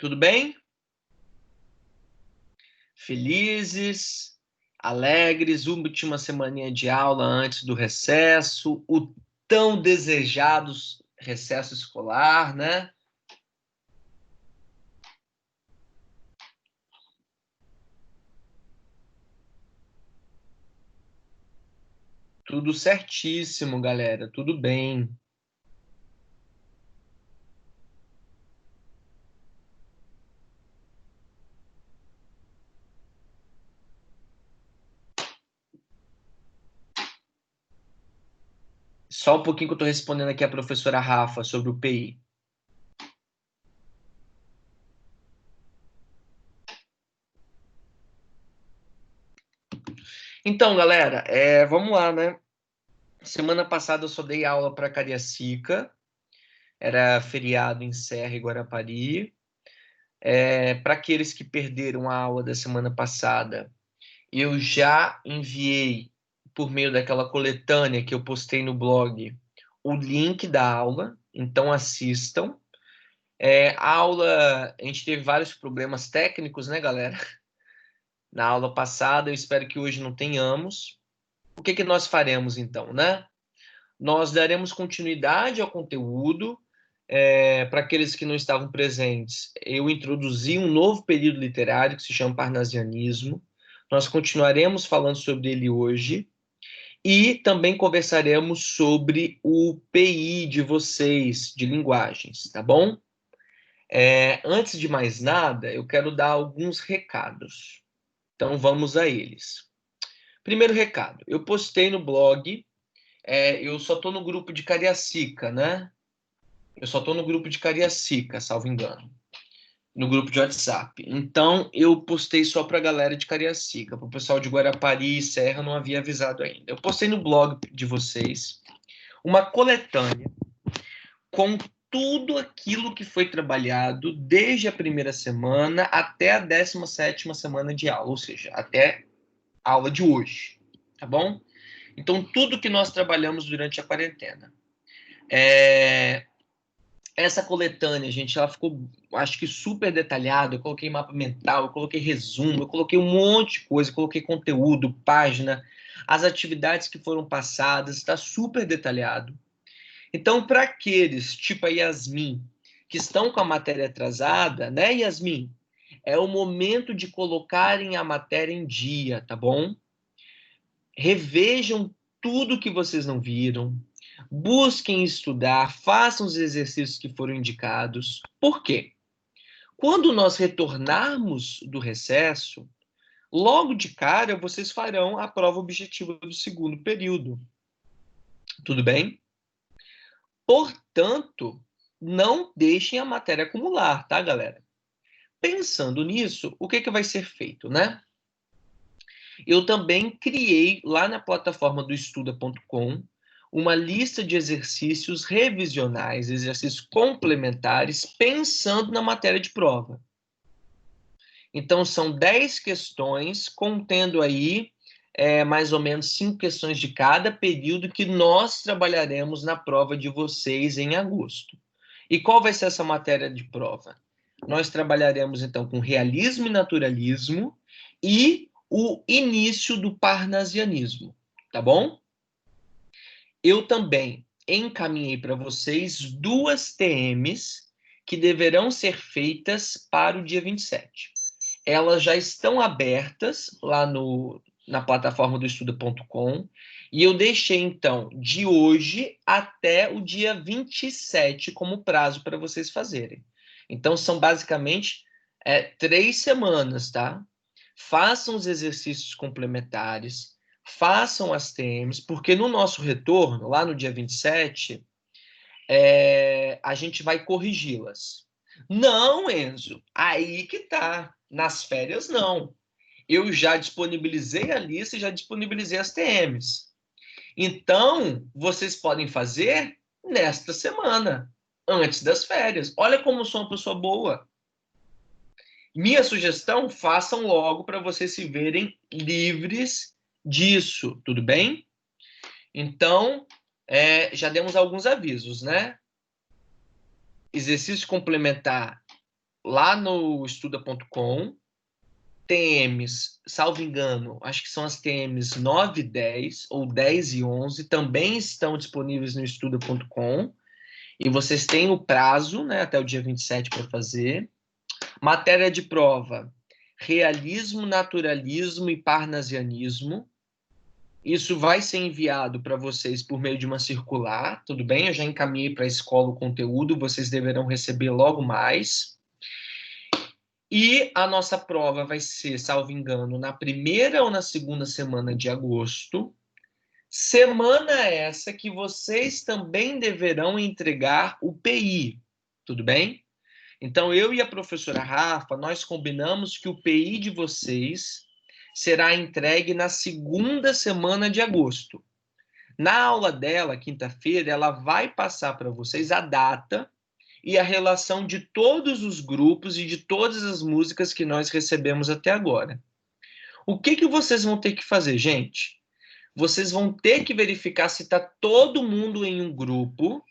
Tudo bem? Felizes, alegres, última semaninha de aula antes do recesso, o tão desejado recesso escolar, né? Tudo certíssimo, galera, tudo bem. Só um pouquinho que eu estou respondendo aqui a professora Rafa sobre o PI. Então, galera, vamos lá, né? Semana passada eu só dei aula para Cariacica, era feriado em Serra e Guarapari. Para aqueles que perderam a aula da semana passada, eu já enviei, por meio daquela coletânea que eu postei no blog, o link da aula, então assistam. A aula, a gente teve vários problemas técnicos, né, galera? Na aula passada, eu espero que hoje não tenhamos. O que nós faremos, então, né? Nós daremos continuidade ao conteúdo. Para aqueles que não estavam presentes, eu introduzi um novo período literário que se chama Parnasianismo. Nós continuaremos falando sobre ele hoje e também conversaremos sobre o PI de vocês, de linguagens, tá bom? Antes de mais nada, eu quero dar alguns recados. Então, vamos a eles. Primeiro recado, eu postei no blog, eu só estou no grupo de Cariacica, né? Eu só estou no grupo de Cariacica, salvo engano. No grupo de WhatsApp. Então, eu postei só para a galera de Cariacica. Para o pessoal de Guarapari e Serra, não havia avisado ainda. Eu postei no blog de vocês uma coletânea com tudo aquilo que foi trabalhado desde a primeira semana até a 17ª semana de aula, ou seja, até a aula de hoje, tá bom? Então, tudo que nós trabalhamos durante a quarentena. Essa coletânea, gente, ela ficou, acho que super detalhada. Eu coloquei mapa mental, eu coloquei resumo, eu coloquei um monte de coisa, eu coloquei conteúdo, página, as atividades que foram passadas, está super detalhado. Então, para aqueles, tipo a Yasmin, que estão com a matéria atrasada, né, Yasmin? É o momento de colocarem a matéria em dia, tá bom? Revejam tudo que vocês não viram, busquem estudar, façam os exercícios que foram indicados. Por quê? Quando nós retornarmos do recesso, logo de cara vocês farão a prova objetiva do segundo período. Tudo bem? Portanto, não deixem a matéria acumular, tá, galera? Pensando nisso, o que vai ser feito, né? Eu também criei lá na plataforma do estuda.com uma lista de exercícios revisionais, exercícios complementares, pensando na matéria de prova. Então, são 10 questões, contendo aí mais ou menos 5 questões de cada período que nós trabalharemos na prova de vocês em agosto. E qual vai ser essa matéria de prova? Nós trabalharemos, então, com realismo e naturalismo e o início do parnasianismo, tá bom? Eu também encaminhei para vocês 2 TMs que deverão ser feitas para o dia 27. Elas já estão abertas lá na plataforma do estuda.com e eu deixei, então, de hoje até o dia 27 como prazo para vocês fazerem. Então, são basicamente 3 semanas, tá? Façam os exercícios complementares, façam as TMs, porque no nosso retorno, lá no dia 27, a gente vai corrigi-las. Não, Enzo, aí que tá. Nas férias, não. Eu já disponibilizei a lista e já disponibilizei as TMs. Então, vocês podem fazer nesta semana, antes das férias. Olha como eu sou uma pessoa boa. Minha sugestão, façam logo para vocês se verem livres disso, tudo bem? Então, já demos alguns avisos, né? Exercício complementar lá no estuda.com, TMs, salvo engano, acho que são as TMs 9 e 10, ou 10 e 11, também estão disponíveis no estuda.com, e vocês têm o prazo, né, até o dia 27 para fazer. Matéria de prova, realismo, naturalismo e parnasianismo. Isso vai ser enviado para vocês por meio de uma circular, tudo bem? Eu já encaminhei para a escola o conteúdo, vocês deverão receber logo mais. E a nossa prova vai ser, salvo engano, na primeira ou na segunda semana de agosto. Semana essa que vocês também deverão entregar o PI, tudo bem? Então, eu e a professora Rafa, nós combinamos que o PI de vocês será entregue na segunda semana de agosto. Na aula dela, quinta-feira, ela vai passar para vocês a data e a relação de todos os grupos e de todas as músicas que nós recebemos até agora. O que vocês vão ter que fazer, gente? Vocês vão ter que verificar se está todo mundo em um grupo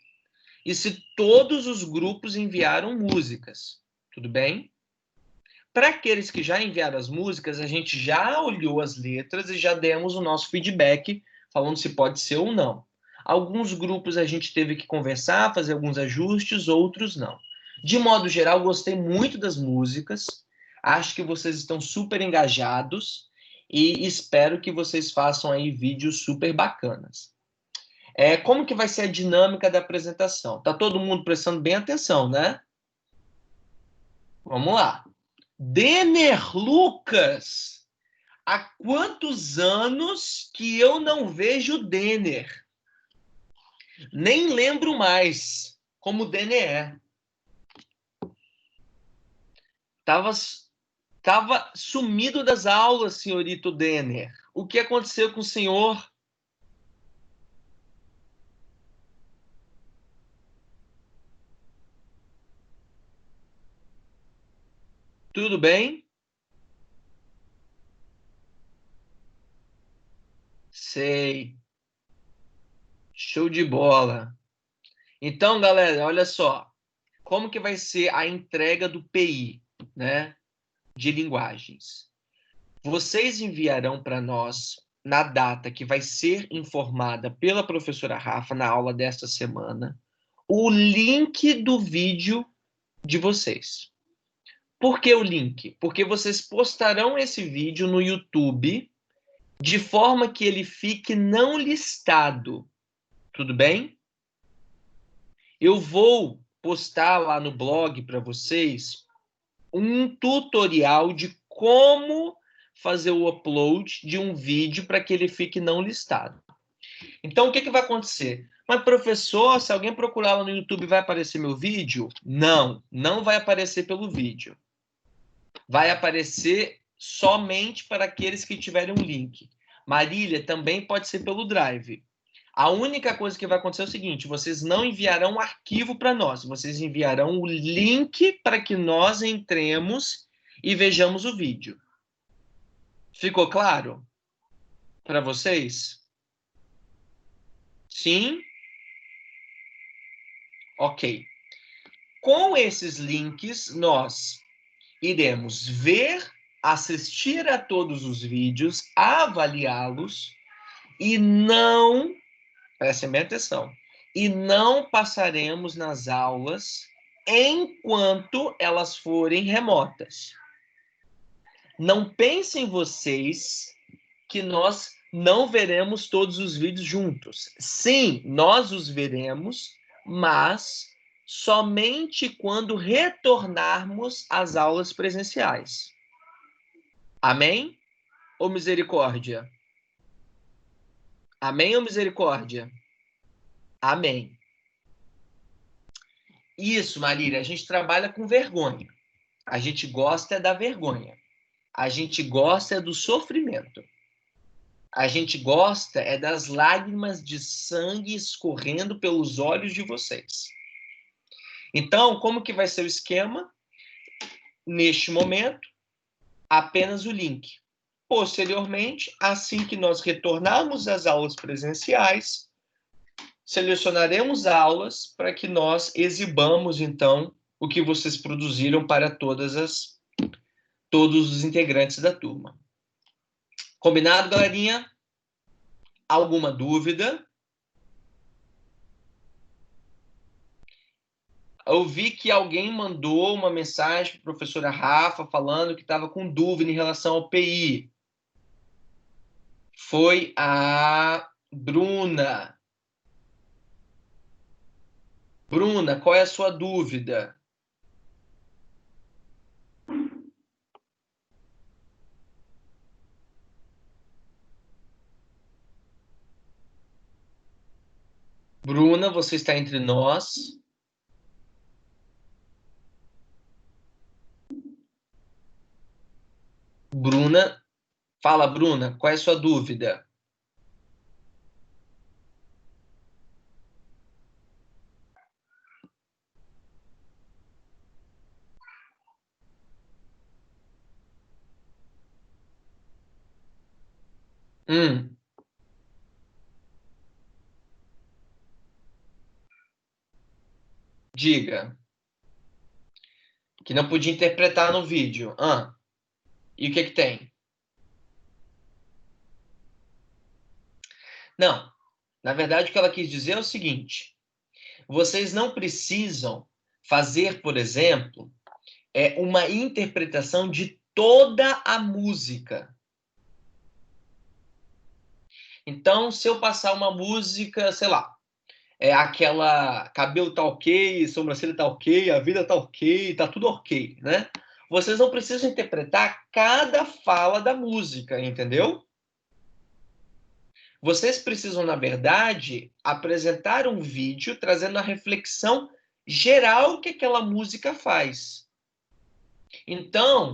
e se todos os grupos enviaram músicas. Tudo bem? Para aqueles que já enviaram as músicas, a gente já olhou as letras e já demos o nosso feedback, falando se pode ser ou não. Alguns grupos a gente teve que conversar, fazer alguns ajustes, outros não. De modo geral, gostei muito das músicas. Acho que vocês estão super engajados e espero que vocês façam aí vídeos super bacanas. Como que vai ser a dinâmica da apresentação? Tá todo mundo prestando bem atenção, né? Vamos lá. Denner Lucas, há quantos anos que eu não vejo o Denner? Nem lembro mais como o Denner é. Tava sumido das aulas, senhorito Denner. O que aconteceu com o senhor? Tudo bem? Sei. Show de bola. Então, galera, olha só. Como que vai ser a entrega do PI, né, de linguagens? Vocês enviarão para nós, na data que vai ser informada pela professora Rafa na aula desta semana, o link do vídeo de vocês. Por que o link? Porque vocês postarão esse vídeo no YouTube de forma que ele fique não listado. Tudo bem? Eu vou postar lá no blog para vocês um tutorial de como fazer o upload de um vídeo para que ele fique não listado. Então, o que vai acontecer? Mas, professor, se alguém procurar lá no YouTube, vai aparecer meu vídeo? Não, não vai aparecer pelo vídeo. Vai aparecer somente para aqueles que tiverem um link. Marília, também pode ser pelo Drive. A única coisa que vai acontecer é o seguinte, vocês não enviarão um arquivo para nós, vocês enviarão o link para que nós entremos e vejamos o vídeo. Ficou claro para vocês? Sim? Ok. Com esses links, nós iremos ver, assistir a todos os vídeos, avaliá-los e não, prestem bem atenção, e não passaremos nas aulas enquanto elas forem remotas. Não pensem vocês que nós não veremos todos os vídeos juntos. Sim, nós os veremos, mas somente quando retornarmos às aulas presenciais. Amém ou misericórdia? Amém ou misericórdia? Amém. Isso, Marília, a gente trabalha com vergonha. A gente gosta da vergonha. A gente gosta do sofrimento. A gente gosta das lágrimas de sangue escorrendo pelos olhos de vocês. Então, como que vai ser o esquema? Neste momento, apenas o link. Posteriormente, assim que nós retornarmos às aulas presenciais, selecionaremos aulas para que nós exibamos, então, o que vocês produziram para todos os integrantes da turma. Combinado, galerinha? Alguma dúvida? Eu vi que alguém mandou uma mensagem para a professora Rafa falando que estava com dúvida em relação ao PI. Foi a Bruna. Bruna, qual é a sua dúvida? Bruna, você está entre nós. Bruna, fala, Bruna, qual é a sua dúvida? Diga. Que não podia interpretar no vídeo. E o que tem? Não. Na verdade, o que ela quis dizer é o seguinte: vocês não precisam fazer, por exemplo, uma interpretação de toda a música. Então, se eu passar uma música, sei lá, aquela cabelo tá ok, sobrancelha tá ok, a vida tá ok, tá tudo ok, né? Vocês não precisam interpretar cada fala da música, entendeu? Vocês precisam, na verdade, apresentar um vídeo trazendo a reflexão geral que aquela música faz. Então,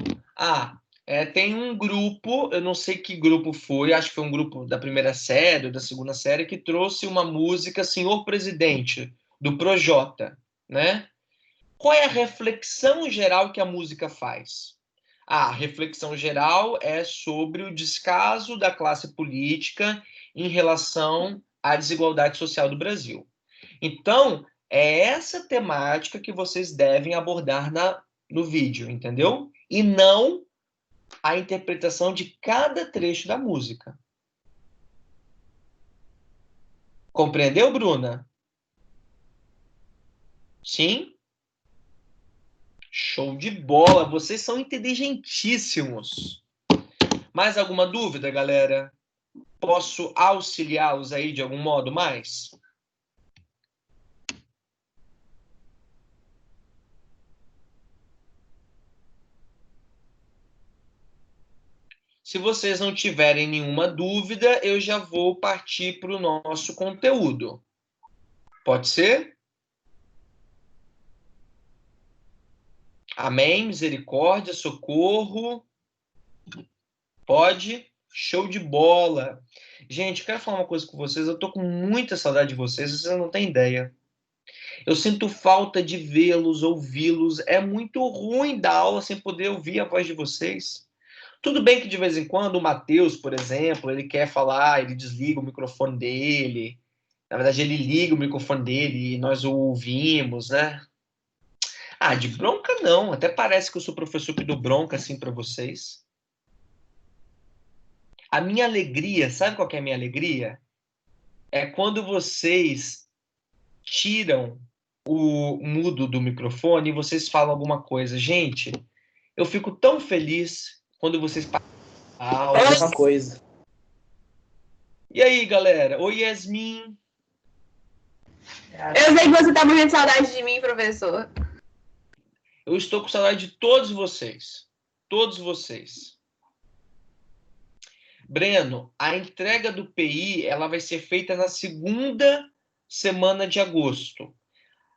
tem um grupo, eu não sei que grupo foi, acho que foi um grupo da primeira série ou da segunda série, que trouxe uma música Senhor Presidente, do Projota, né? Qual é a reflexão geral que a música faz? A reflexão geral é sobre o descaso da classe política em relação à desigualdade social do Brasil. Então, é essa temática que vocês devem abordar no vídeo, entendeu? E não a interpretação de cada trecho da música. Compreendeu, Bruna? Sim? Show de bola! Vocês são inteligentíssimos. Mais alguma dúvida, galera? Posso auxiliá-los aí de algum modo mais? Se vocês não tiverem nenhuma dúvida, eu já vou partir para o nosso conteúdo. Pode ser? Amém? Misericórdia, socorro. Pode? Show de bola. Gente, quero falar uma coisa com vocês. Eu tô com muita saudade de vocês não têm ideia. Eu sinto falta de vê-los, ouvi-los. É muito ruim dar aula sem poder ouvir a voz de vocês. Tudo bem que de vez em quando o Matheus, por exemplo, ele quer falar, ele desliga o microfone dele. Na verdade, ele liga o microfone dele e nós o ouvimos, né? De bronca não. Até parece que eu sou professor que dou bronca assim para vocês. A minha alegria, sabe qual que é a minha alegria? É quando vocês tiram o mudo do microfone e vocês falam alguma coisa. Gente, eu fico tão feliz quando vocês falam alguma coisa. E aí, galera? Oi, Yasmin. Eu sei que você tá morrendo de saudade de mim, professor. Eu estou com saudade de todos vocês. Todos vocês. Breno, a entrega do PI ela vai ser feita na segunda semana de agosto.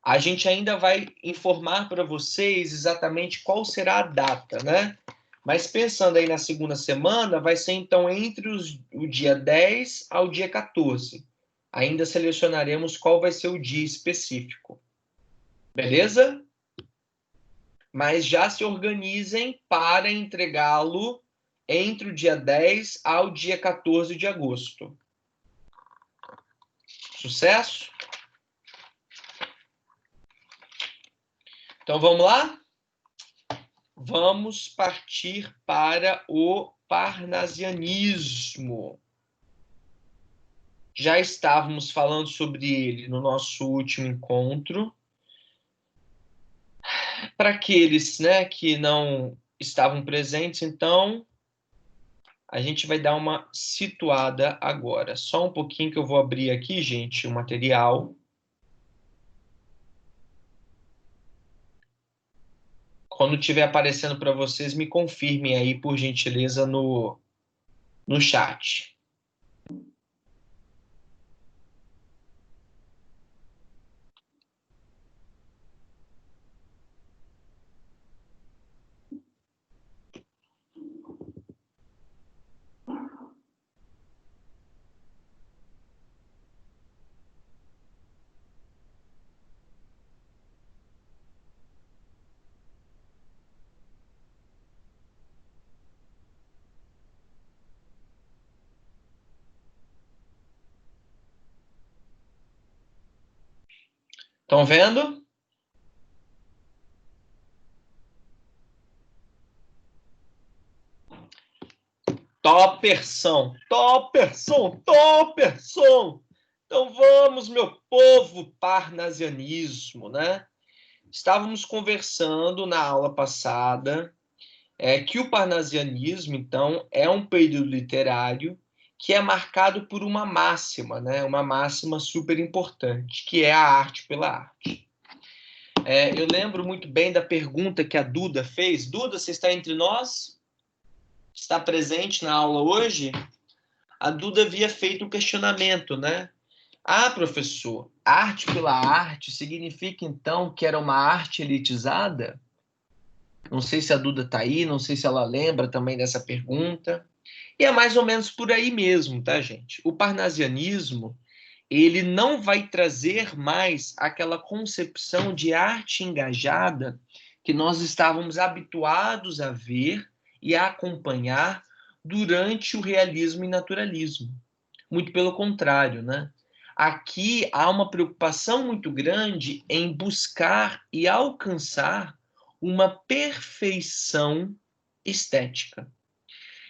A gente ainda vai informar para vocês exatamente qual será a data, né? Mas pensando aí na segunda semana, vai ser então entre o dia 10 ao dia 14. Ainda selecionaremos qual vai ser o dia específico. Beleza? Mas já se organizem para entregá-lo entre o dia 10 ao dia 14 de agosto. Sucesso? Então, vamos lá? Vamos partir para o parnasianismo. Já estávamos falando sobre ele no nosso último encontro. Para aqueles, né, que não estavam presentes, então, a gente vai dar uma situada agora. Só um pouquinho que eu vou abrir aqui, gente, o material. Quando estiver aparecendo para vocês, me confirmem aí, por gentileza, no chat. Estão vendo? Topperson, Topperson, Topperson! Então vamos, meu povo, parnasianismo, né? Estávamos conversando na aula passada que o parnasianismo, então, é um período literário que é marcado por uma máxima, né? Uma máxima super importante, que é a arte pela arte. Eu lembro muito bem da pergunta que a Duda fez. Duda, você está entre nós? Está presente na aula hoje? A Duda havia feito um questionamento, né? Ah, professor, arte pela arte significa, então, que era uma arte elitizada? Não sei se a Duda está aí, não sei se ela lembra também dessa pergunta. E é mais ou menos por aí mesmo, tá, gente? O parnasianismo, ele não vai trazer mais aquela concepção de arte engajada que nós estávamos habituados a ver e a acompanhar durante o realismo e naturalismo. Muito pelo contrário, né? Aqui há uma preocupação muito grande em buscar e alcançar uma perfeição estética.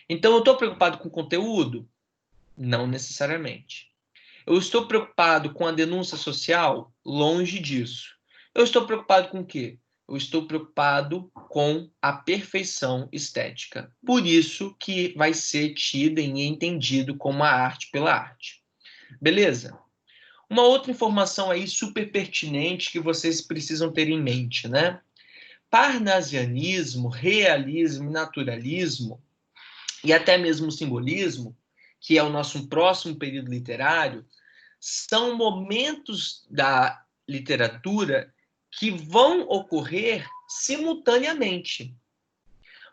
Então, eu estou preocupado com o conteúdo? Não necessariamente. Eu estou preocupado com a denúncia social? Longe disso. Eu estou preocupado com o quê? Eu estou preocupado com a perfeição estética. Por isso que vai ser tida e entendido como a arte pela arte. Beleza? Uma outra informação aí super pertinente que vocês precisam ter em mente, né? Parnasianismo, realismo e naturalismo, e até mesmo o simbolismo, que é o nosso próximo período literário, são momentos da literatura que vão ocorrer simultaneamente.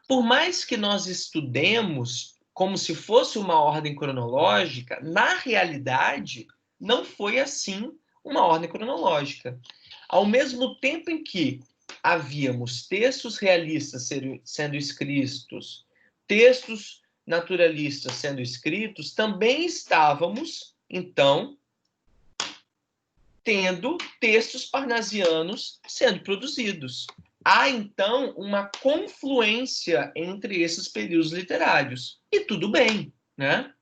Por mais que nós estudemos como se fosse uma ordem cronológica, na realidade, não foi assim uma ordem cronológica. Ao mesmo tempo em que havíamos textos realistas sendo escritos, textos naturalistas sendo escritos, também estávamos, então, tendo textos parnasianos sendo produzidos. Há, então, uma confluência entre esses períodos literários. E tudo bem, né?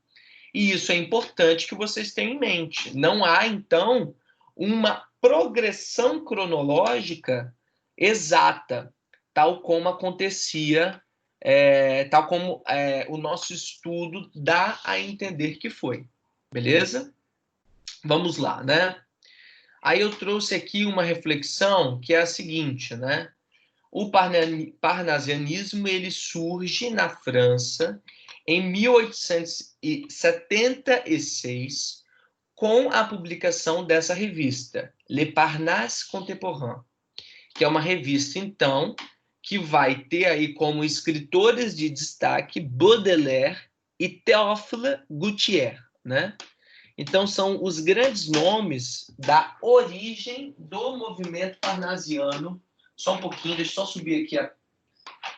E isso é importante que vocês tenham em mente. Não há, então, uma progressão cronológica exata, tal como acontecia, tal como o nosso estudo dá a entender que foi. Beleza? Vamos lá, né? Aí eu trouxe aqui uma reflexão que é a seguinte, né? O parnasianismo ele surge na França em 1876 com a publicação dessa revista, Le Parnasse Contemporain, que é uma revista, então, que vai ter aí como escritores de destaque Baudelaire e Théophile Gautier, né? Então, são os grandes nomes da origem do movimento parnasiano. Só um pouquinho, deixa eu só subir aqui a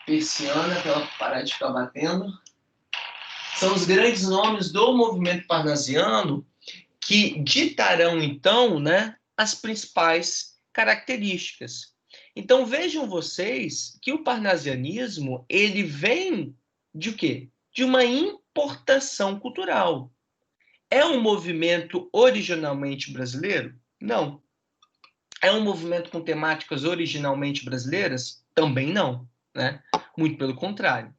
persiana para ela parar de ficar batendo. São os grandes nomes do movimento parnasiano que ditarão, então, né, as principais características. Então vejam vocês que o parnasianismo ele vem de o quê? De uma importação cultural. É um movimento originalmente brasileiro? Não. É um movimento com temáticas originalmente brasileiras? Também não, né? Muito pelo contrário.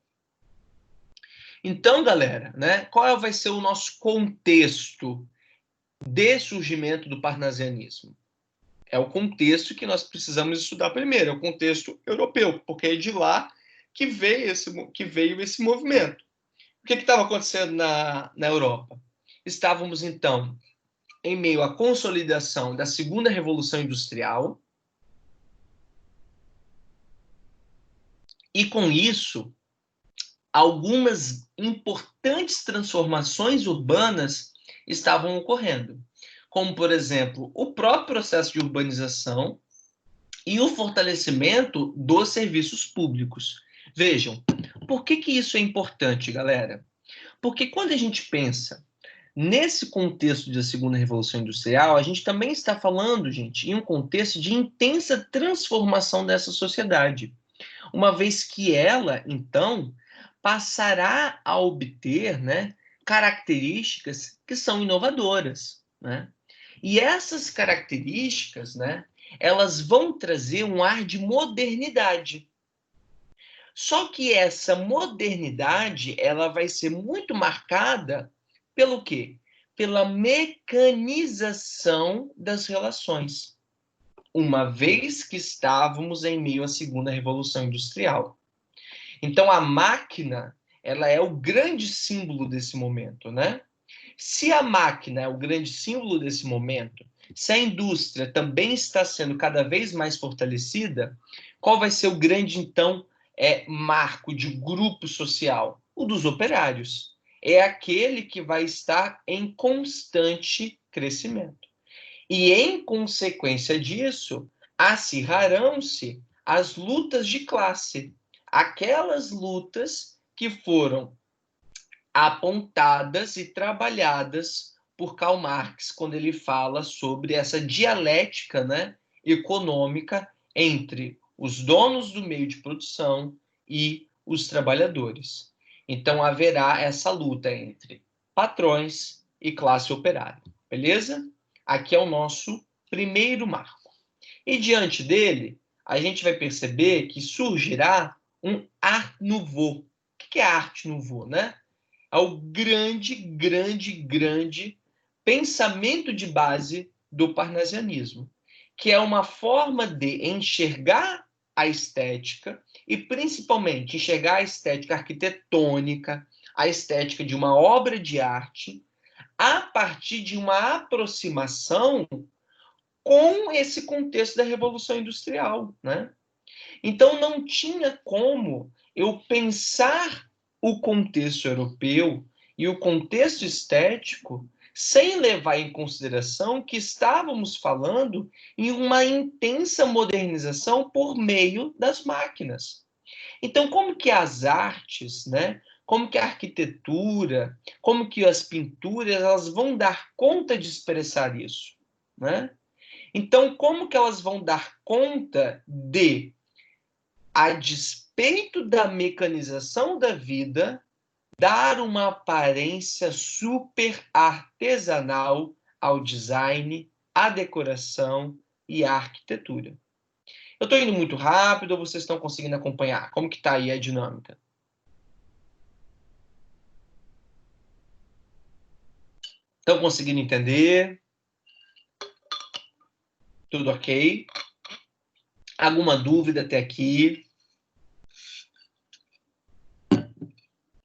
Então, galera, né, qual vai ser o nosso contexto de surgimento do parnasianismo? É o contexto que nós precisamos estudar primeiro, é o contexto europeu, porque é de lá que veio esse movimento. O que estava acontecendo na Europa? Estávamos, então, em meio à consolidação da segunda revolução industrial, e com isso, algumas importantes transformações urbanas estavam ocorrendo, como, por exemplo, o próprio processo de urbanização e o fortalecimento dos serviços públicos. Vejam, por que isso é importante, galera? Porque quando a gente pensa nesse contexto da segunda revolução industrial, a gente também está falando, gente, em um contexto de intensa transformação dessa sociedade, uma vez que ela, então, passará a obter, né, características que são inovadoras, né? E essas características, né, elas vão trazer um ar de modernidade. Só que essa modernidade, ela vai ser muito marcada pelo quê? Pela mecanização das relações, uma vez que estávamos em meio à segunda revolução industrial. Então a máquina, ela é o grande símbolo desse momento, né? Se a máquina é o grande símbolo desse momento, se a indústria também está sendo cada vez mais fortalecida, qual vai ser o grande, então, marco de grupo social? O dos operários. É aquele que vai estar em constante crescimento. E, em consequência disso, acirrarão-se as lutas de classe, aquelas lutas que foram apontadas e trabalhadas por Karl Marx quando ele fala sobre essa dialética, né, econômica entre os donos do meio de produção e os trabalhadores. Então haverá essa luta entre patrões e classe operária, beleza? Aqui é o nosso primeiro marco. E diante dele, a gente vai perceber que surgirá um Art Nouveau. O que é Art Nouveau, né? Ao grande pensamento de base do parnasianismo, que é uma forma de enxergar a estética e, principalmente, enxergar a estética arquitetônica, a estética de uma obra de arte, a partir de uma aproximação com esse contexto da Revolução Industrial, né? Então, não tinha como eu pensar o contexto europeu e o contexto estético sem levar em consideração que estávamos falando em uma intensa modernização por meio das máquinas. Então, como que as artes, né? Como que a arquitetura, como que as pinturas, elas vão dar conta de expressar isso, né? Então, como que elas vão dar conta de, a despeito da mecanização da vida, dar uma aparência super artesanal ao design, à decoração e à arquitetura? Eu estou indo muito rápido ou vocês estão conseguindo acompanhar? Como que está aí a dinâmica? Estão conseguindo entender? Tudo ok? Alguma dúvida até aqui?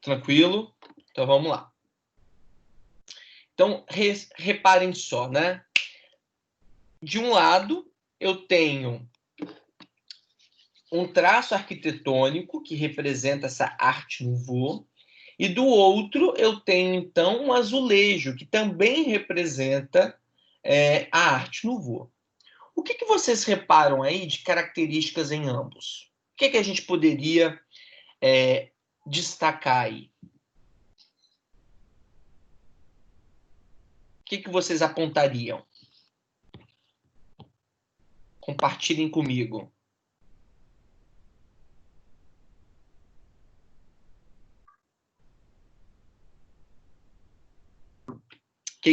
Tranquilo? Então vamos lá. Então, reparem só, né? De um lado, eu tenho um traço arquitetônico que representa essa arte nouveau, e do outro eu tenho, então, um azulejo, que também representa a arte nouveau. O que vocês reparam aí de características em ambos? O que a gente poderia destacar aí? O que vocês apontariam? Compartilhem comigo.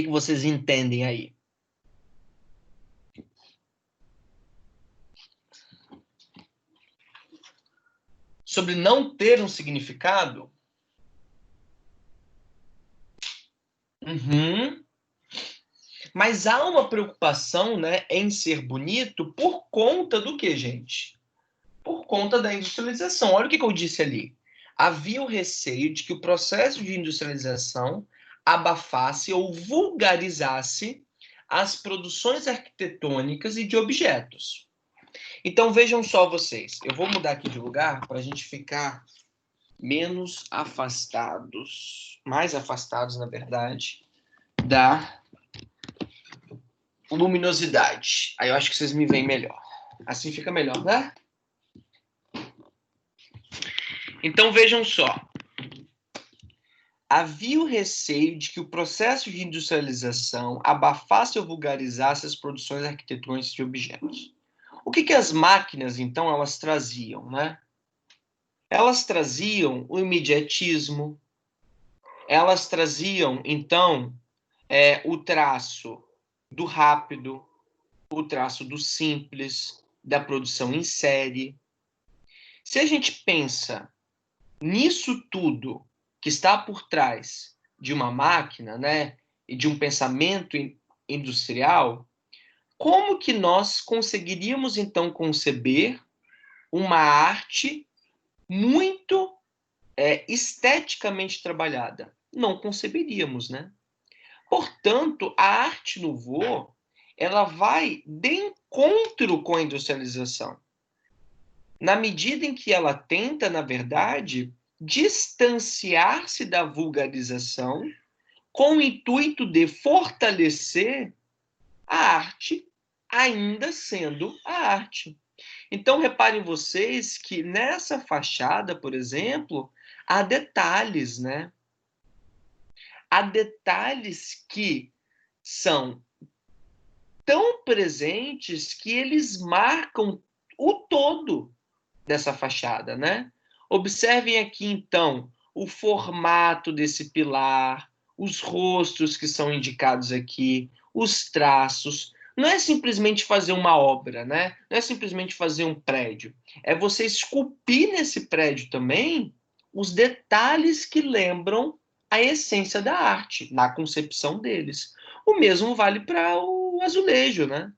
que vocês entendem aí? Sobre não ter um significado? Mas há uma preocupação, né, em ser bonito por conta do que, gente? Por conta da industrialização. Olha o que eu disse ali. Havia o receio de que o processo de industrialização abafasse ou vulgarizasse as produções arquitetônicas e de objetos. Então vejam só vocês. Eu vou mudar aqui de lugar para a gente ficar menos afastados, mais afastados, na verdade, da luminosidade. Aí eu acho que vocês me veem melhor. Assim fica melhor, né? Então vejam só. Havia o receio de que o processo de industrialização abafasse ou vulgarizasse as produções arquitetônicas de objetos. O que as máquinas, então, elas traziam, né? Elas traziam o imediatismo, elas traziam, então, o traço do rápido, o traço do simples, da produção em série. Se a gente pensa nisso tudo que está por trás de uma máquina, né, e de um pensamento industrial, como que nós conseguiríamos, então, conceber uma arte muito esteticamente trabalhada? Não conceberíamos, né? Portanto, a arte nouveau, ela vai de encontro com a industrialização, na medida em que ela tenta, na verdade, distanciar-se da vulgarização com o intuito de fortalecer a arte, ainda sendo a arte. Então, reparem vocês que nessa fachada, por exemplo, há detalhes, né? Há detalhes que são tão presentes que eles marcam o todo dessa fachada, né? Observem aqui, então, o formato desse pilar, os rostos que são indicados aqui, os traços. Não é simplesmente fazer uma obra, né? Não é simplesmente fazer um prédio. É você esculpir nesse prédio também os detalhes que lembram a essência da arte, na concepção deles. O mesmo vale para o azulejo, né?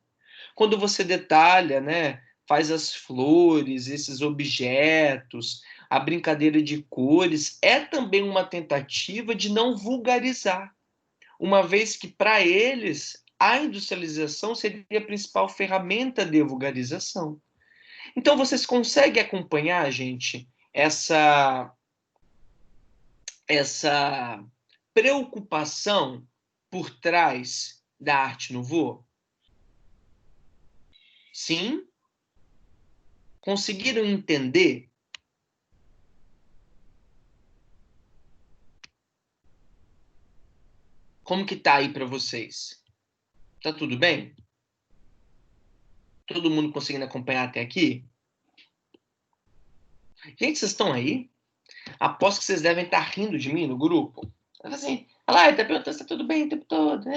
Quando você detalha, né, faz as flores, esses objetos, a brincadeira de cores, é também uma tentativa de não vulgarizar, uma vez que, para eles, a industrialização seria a principal ferramenta de vulgarização. Então, vocês conseguem acompanhar, gente, essa preocupação por trás da arte nouveau? Sim? Conseguiram entender? Como que tá aí para vocês? Tá tudo bem? Todo mundo conseguindo acompanhar até aqui? Gente, vocês estão aí? Aposto que vocês devem estar rindo de mim no grupo. Assim, olha lá, ele tá perguntando se tá tudo bem o tempo todo.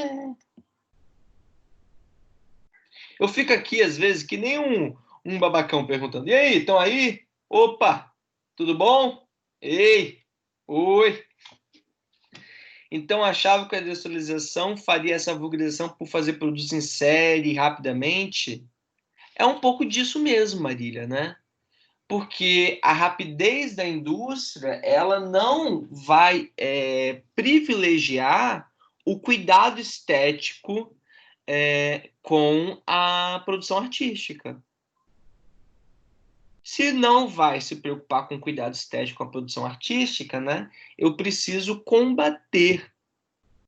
Eu fico aqui, às vezes, que nem um babacão perguntando. E aí, estão aí? Opa, tudo bom? Ei, oi. Então, achava que a industrialização faria essa vulgarização por fazer produtos em série rapidamente. É um pouco disso mesmo, Marília, né? Porque a rapidez da indústria, ela não vai privilegiar o cuidado estético com a produção artística. Se não vai se preocupar com cuidado estético com a produção artística, né, eu preciso combater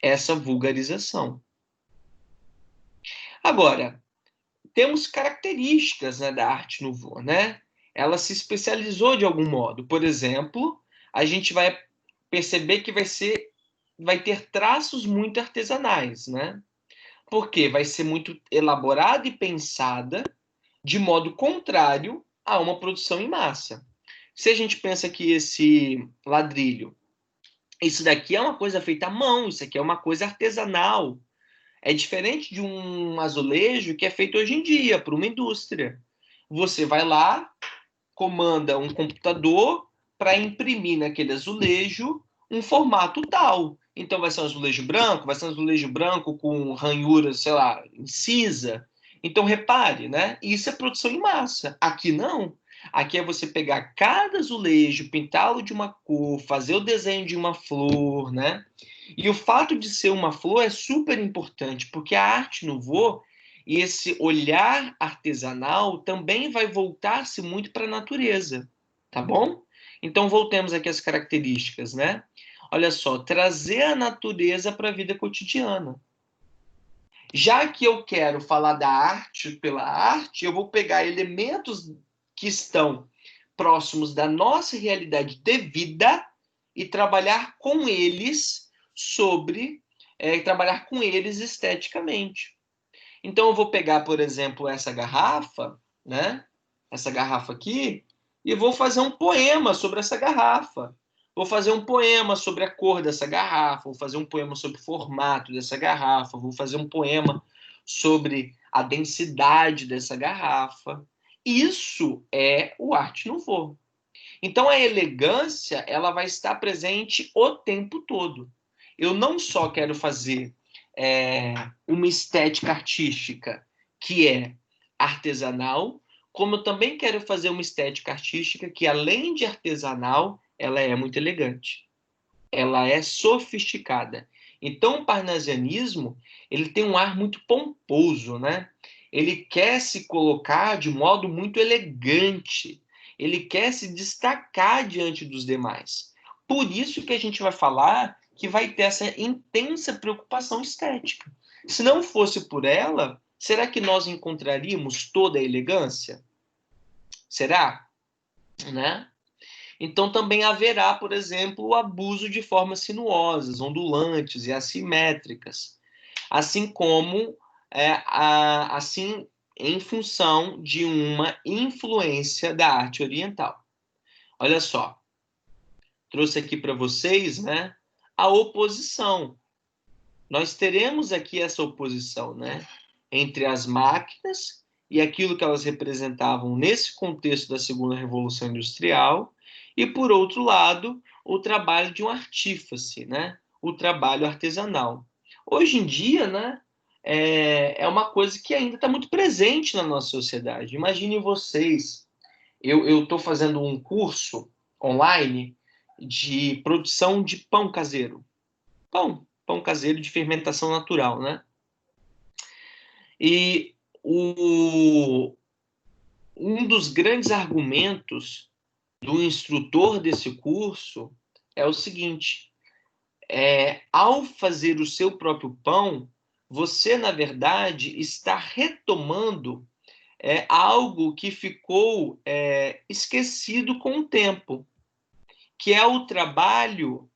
essa vulgarização. Agora, temos características, né, da arte nouveau, né? Ela se especializou de algum modo. Por exemplo, a gente vai perceber que vai ter traços muito artesanais, né? Porque vai ser muito elaborada e pensada de modo contrário a uma produção em massa. Se a gente pensa que esse ladrilho Isso daqui é uma coisa feita à mão, isso aqui é uma coisa artesanal. É diferente de um azulejo que é feito hoje em dia por uma indústria. Você vai lá, comanda um computador para imprimir naquele azulejo um formato tal. Então vai ser um azulejo branco, vai ser um azulejo branco com ranhura, sei lá, incisa. Então repare, né? Isso é produção em massa. Aqui não. Aqui é você pegar cada azulejo, pintá-lo de uma cor, fazer o desenho de uma flor, né? E o fato de ser uma flor é super importante, porque a arte nouveau e esse olhar artesanal também vai voltar-se muito para a natureza, tá bom? Então voltemos aqui às características, né? Olha só, trazer a natureza para a vida cotidiana. Já que eu quero falar da arte pela arte, eu vou pegar elementos que estão próximos da nossa realidade de vida e trabalhar com eles trabalhar com eles esteticamente. Então eu vou pegar, por exemplo, essa garrafa, né? Essa garrafa aqui, e vou fazer um poema sobre essa garrafa. Vou fazer um poema sobre a cor dessa garrafa, vou fazer um poema sobre o formato dessa garrafa, vou fazer um poema sobre a densidade dessa garrafa. Isso é o Art Nouveau. Então a elegância, ela vai estar presente o tempo todo. Eu não só quero fazer uma estética artística que é artesanal, como eu também quero fazer uma estética artística que, além de artesanal, ela é muito elegante. Ela é sofisticada. Então, o parnasianismo, ele tem um ar muito pomposo, né? Ele quer se colocar de modo muito elegante. Ele quer se destacar diante dos demais. Por isso que a gente vai falar que vai ter essa intensa preocupação estética. Se não fosse por ela, será que nós encontraríamos toda a elegância? Será? Né? Então também haverá, por exemplo, o abuso de formas sinuosas, ondulantes e assimétricas, assim como assim em função de uma influência da arte oriental. Olha só, trouxe aqui para vocês, né, a oposição. Nós teremos aqui essa oposição, né, entre as máquinas e aquilo que elas representavam nesse contexto da segunda revolução industrial, e por outro lado, o trabalho de um artífice, né, o trabalho artesanal. Hoje em dia, né, é uma coisa que ainda está muito presente na nossa sociedade. Imaginem vocês, eu estou fazendo um curso online de produção de pão caseiro. Pão caseiro de fermentação natural, né? E um dos grandes argumentos do instrutor desse curso é o seguinte: ao fazer o seu próprio pão, você, na verdade, está retomando algo que ficou esquecido com o tempo, que é o trabalho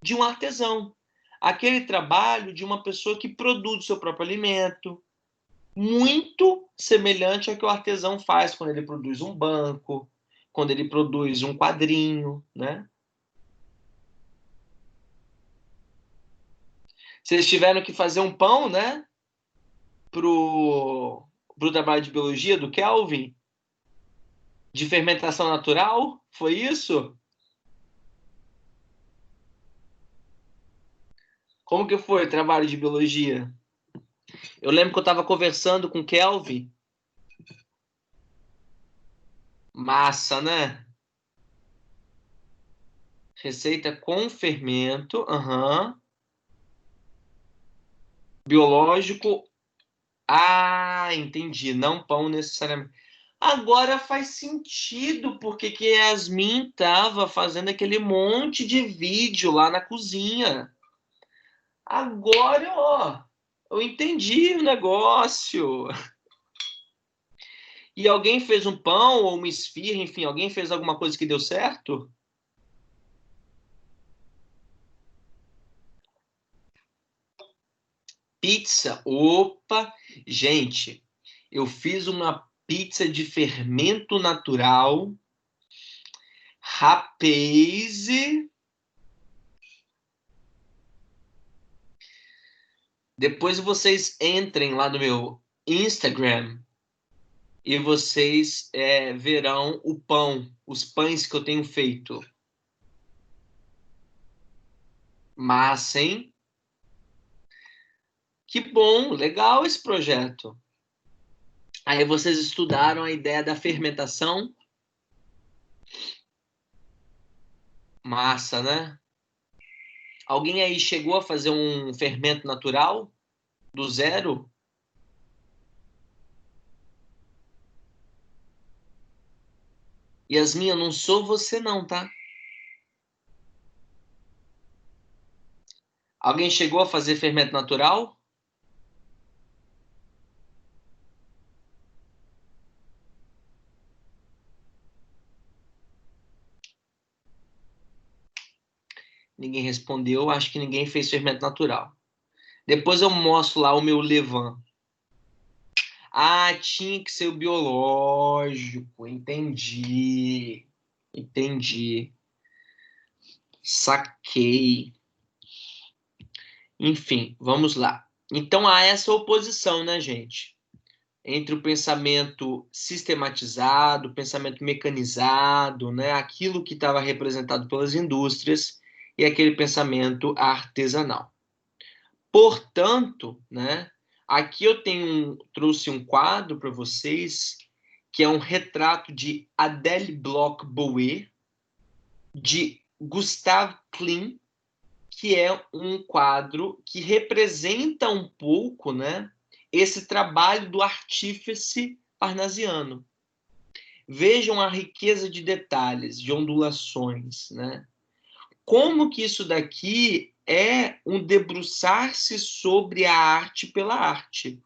de um artesão. Aquele trabalho de uma pessoa que produz o seu próprio alimento, muito semelhante ao que o artesão faz quando ele produz um banco, quando ele produz um quadrinho, né? Vocês tiveram que fazer um pão, né? Pro trabalho de biologia do Kelvin, de fermentação natural, foi isso? Como que foi o trabalho de biologia? Eu lembro que eu estava conversando com o Kelvin. Massa, né? Receita com fermento, biológico. Ah, entendi. Não pão necessariamente. Agora faz sentido porque que Yasmin estava fazendo aquele monte de vídeo lá na cozinha. Agora, ó, eu entendi o negócio. E alguém fez um pão ou uma esfirra, enfim, alguém fez alguma coisa que deu certo? Pizza. Opa! Gente, eu fiz uma pizza de fermento natural. Rapaz, Depois vocês entrem lá no meu Instagram e vocês verão o pão, os pães que eu tenho feito. Massa, hein? Que bom, legal esse projeto. Aí vocês estudaram a ideia da fermentação. Massa, né? Alguém aí chegou a fazer um fermento natural do zero? Yasmin, eu não sou você não, tá? Alguém chegou a fazer fermento natural? Ninguém respondeu, acho que ninguém fez fermento natural. Depois eu mostro lá o meu levain. Ah, tinha que ser o biológico. Entendi. Entendi. Saquei. Enfim, vamos lá. Então há essa oposição, né, gente? Entre o pensamento sistematizado, o pensamento mecanizado, né, aquilo que estava representado pelas indústrias e aquele pensamento artesanal. Portanto, né, aqui eu trouxe um quadro para vocês que é um retrato de Adèle Bloch-Bouet, de Gustav Klimt, que é um quadro que representa um pouco, né, esse trabalho do artífice parnasiano. Vejam a riqueza de detalhes, de ondulações, né? Como que isso daqui é um debruçar-se sobre a arte pela arte.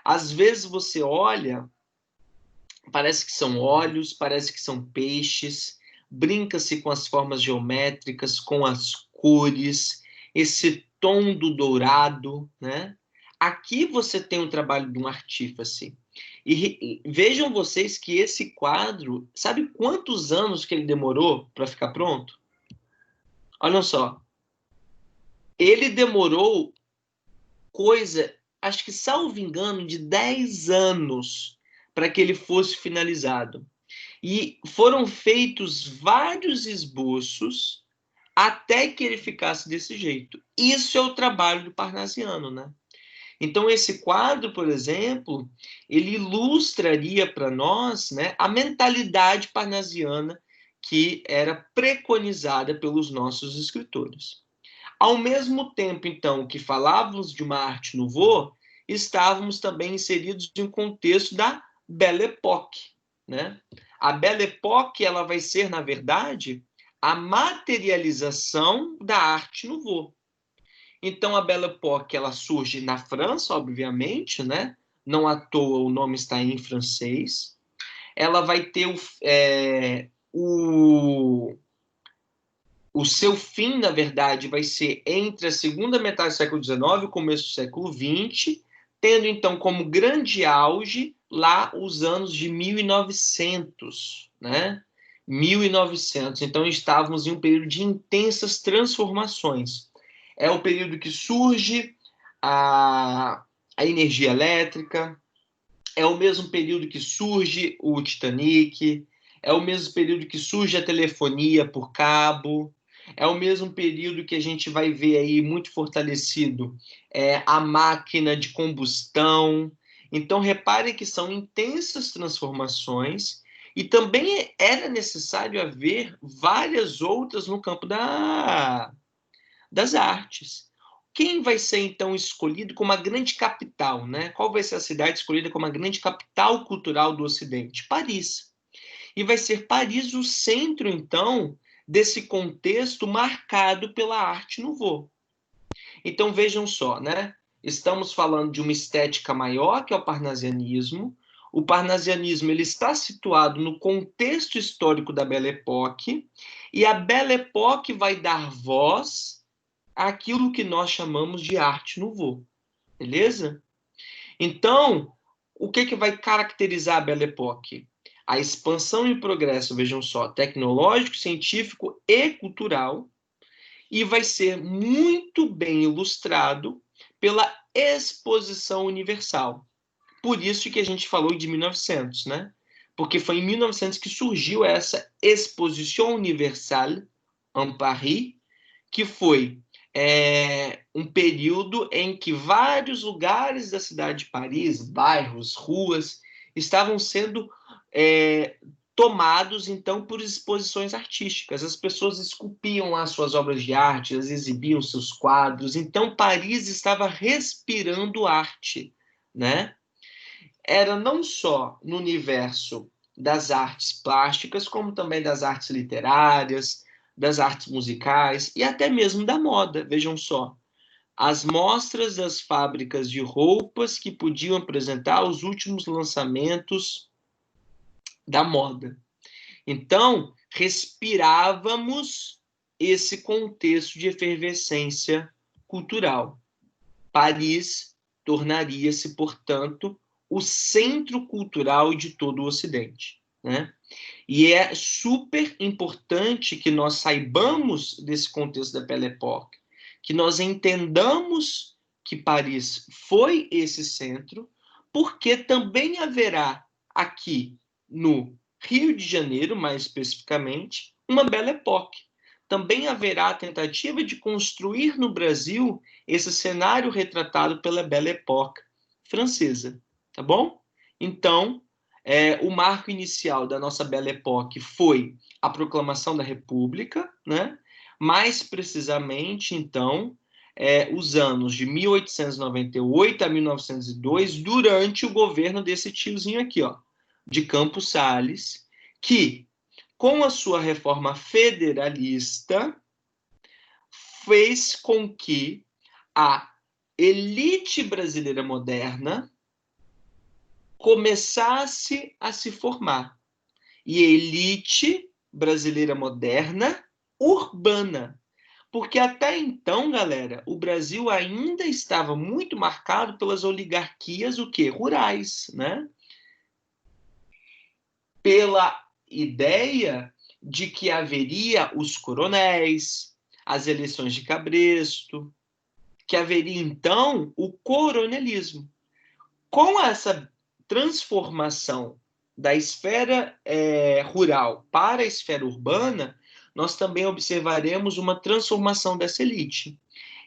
Às vezes você olha, parece que são olhos, parece que são peixes, brinca-se com as formas geométricas, com as cores, esse tom do dourado, né? Aqui você tem o trabalho de um artífice. E vejam vocês que esse quadro, sabe quantos anos que ele demorou para ficar pronto? Olha só, ele demorou acho que salvo engano, de 10 anos para que ele fosse finalizado. E foram feitos vários esboços até que ele ficasse desse jeito. Isso é o trabalho do parnasiano, né? Então, esse quadro, por exemplo, ele ilustraria para nós, né, a mentalidade parnasiana que era preconizada pelos nossos escritores. Ao mesmo tempo, então, que falávamos de uma arte nouveau, estávamos também inseridos em um contexto da Belle Époque, né? A Belle Époque, ela vai ser, na verdade, a materialização da arte nouveau. Então, a Belle Époque, ela surge na França, obviamente, né? Não à toa o nome está em francês. Ela vai ter o seu fim, na verdade, vai ser entre a segunda metade do século XIX e o começo do século XX, tendo, então, como grande auge lá os anos de 1900, né? 1900. Então, estávamos em um período de intensas transformações. É o período que surge a energia elétrica, é o mesmo período que surge o Titanic, é o mesmo período que surge a telefonia por cabo, é o mesmo período que a gente vai ver aí muito fortalecido a máquina de combustão. Então, repare que são intensas transformações e também era necessário haver várias outras no campo das artes. Quem vai ser, então, escolhido como a grande capital, né? Qual vai ser a cidade escolhida como a grande capital cultural do Ocidente? Paris. E vai ser Paris o centro, então, desse contexto marcado pela arte nouveau. Então, vejam só, né? Estamos falando de uma estética maior, que é o parnasianismo. O parnasianismo ele está situado no contexto histórico da Belle Époque, e a Belle Époque vai dar voz àquilo que nós chamamos de arte nouveau. Beleza? Então, o que vai caracterizar a Belle Époque? A expansão e o progresso, vejam só, tecnológico, científico e cultural, e vai ser muito bem ilustrado pela Exposição Universal. Por isso que a gente falou de 1900, né? Porque foi em 1900 que surgiu essa Exposition Universelle en Paris, que foi um período em que vários lugares da cidade de Paris, bairros, ruas, estavam sendo tomados, então, por exposições artísticas. As pessoas esculpiam lá suas obras de arte, elas exibiam seus quadros. Então, Paris estava respirando arte, né? Era não só no universo das artes plásticas, como também das artes literárias, das artes musicais e até mesmo da moda. Vejam só, as mostras das fábricas de roupas que podiam apresentar os últimos lançamentos da moda. Então, respirávamos esse contexto de efervescência cultural. Paris tornaria-se, portanto, o centro cultural de todo o Ocidente, né? E é super importante que nós saibamos desse contexto da Belle Époque, que nós entendamos que Paris foi esse centro, porque também haverá aqui no Rio de Janeiro, mais especificamente, uma Belle Époque. Também haverá a tentativa de construir no Brasil esse cenário retratado pela Belle Époque francesa, tá bom? Então, o marco inicial da nossa Belle Époque foi a proclamação da República, né? Mais precisamente, então, os anos de 1898 a 1902, durante o governo desse tiozinho aqui, ó, de Campos Salles, que, com a sua reforma federalista, fez com que a elite brasileira moderna começasse a se formar. E a elite brasileira moderna urbana. Porque até então, galera, o Brasil ainda estava muito marcado pelas oligarquias, o quê? Rurais, né? Pela ideia de que haveria os coronéis, as eleições de cabresto, que haveria, então, o coronelismo. Com essa transformação da esfera rural para a esfera urbana, nós também observaremos uma transformação dessa elite.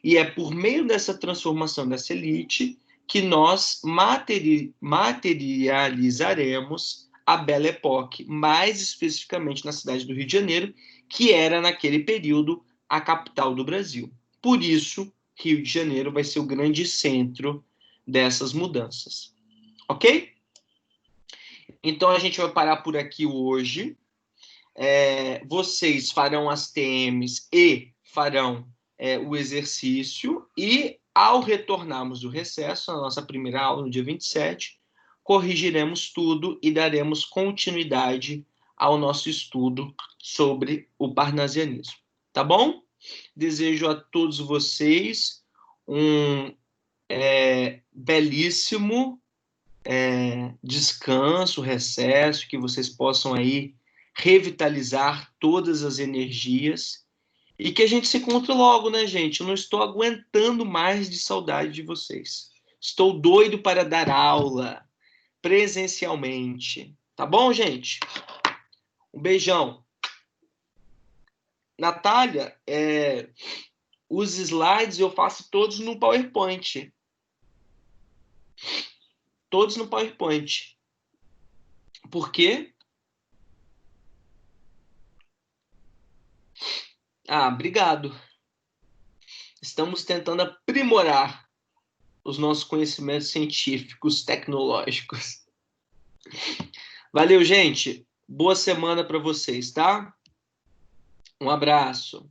E é por meio dessa transformação dessa elite que nós materializaremos a Belle Époque, mais especificamente na cidade do Rio de Janeiro, que era, naquele período, a capital do Brasil. Por isso, Rio de Janeiro vai ser o grande centro dessas mudanças. Ok? Então, a gente vai parar por aqui hoje. Vocês farão as TMs e farão o exercício. E, ao retornarmos do recesso, na nossa primeira aula, no dia 27, corrigiremos tudo e daremos continuidade ao nosso estudo sobre o parnasianismo. Tá bom? Desejo a todos vocês um belíssimo descanso, recesso, que vocês possam aí revitalizar todas as energias e que a gente se encontre logo, né, gente? Eu não estou aguentando mais de saudade de vocês. Estou doido para dar aula presencialmente. Tá bom, gente? Um beijão. Natália, os slides eu faço todos no PowerPoint. Todos no PowerPoint. Por quê? Obrigado. Estamos tentando aprimorar os nossos conhecimentos científicos, tecnológicos. Valeu, gente. Boa semana para vocês, tá? Um abraço.